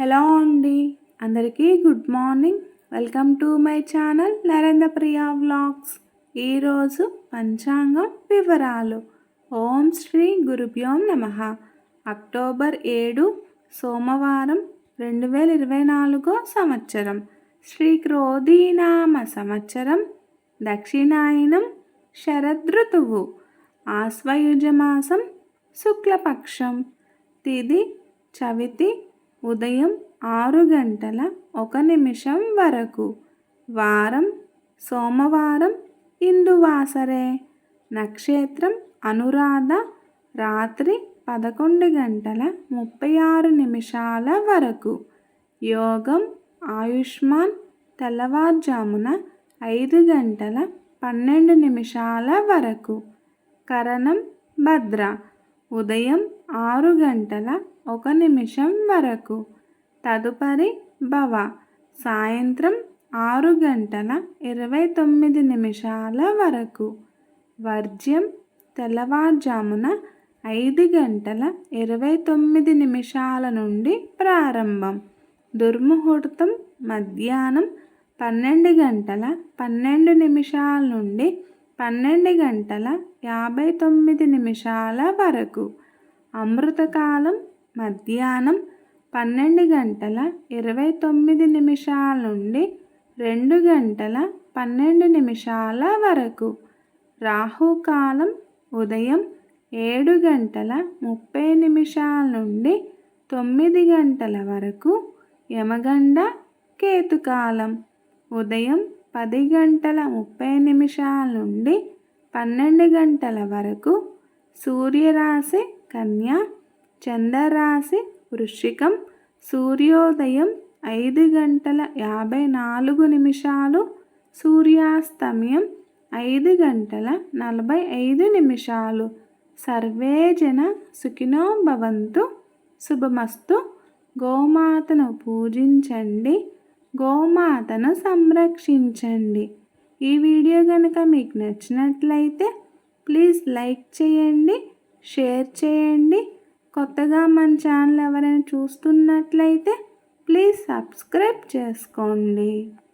Hello అండి, అందరికీ good morning. Welcome to my channel Narendra Priya vlogs. ఈరోజు పంచాంగం వివరాలు. ఓం శ్రీ గురుభ్యో నమః. అక్టోబర్ 7 సోమవారం 2024 సంవత్సరం. శ్రీ క్రోధీనామ సంవత్సరం, దక్షిణాయనం, శరదృతువు, ఆశ్వయుజమాసం, శుక్లపక్షం, తిథి చవితి, ఉదయం 6:01 వరకు. వారం సోమవారం, ఇందువాసరే. నక్షత్రం అనురాధ, రాత్రి 11:36 వరకు. యోగం ఆయుష్మాన్, తెల్లవారుజామున 5:12 వరకు. కరణం భద్ర, ఉదయం 6:01 వరకు. తదుపరి భవ, సాయంత్రం 6:29 వరకు. వర్జ్యం తెల్లవారుజామున 5:29 నుండి ప్రారంభం. దుర్ముహూర్తం మధ్యాహ్నం 12:12 నుండి 12:59 వరకు. అమృతకాలం మధ్యాహ్నం 12:29 నుండి 2:12 వరకు. రాహుకాలం ఉదయం 7:30 నుండి 9 వరకు. యమగండ కేతుకాలం ఉదయం 10:30 నుండి 12 వరకు. సూర్యరాశి కన్య, చంద్రరాశి వృశ్చికం. సూర్యోదయం 5:54, సూర్యాస్తమయం 5:45. సర్వే జన సుఖినో భవంతు. శుభమస్తు. గోమాతను పూజించండి, గోమాతను సంరక్షించండి. ఈ వీడియో కనుక మీకు నచ్చినట్లయితే ప్లీజ్ లైక్ చేయండి, షేర్ చేయండి. కొత్తగా మన ఛానల్ ఎవరైనా చూస్తున్నట్లయితే ప్లీజ్ సబ్స్క్రైబ్ చేసుకోండి.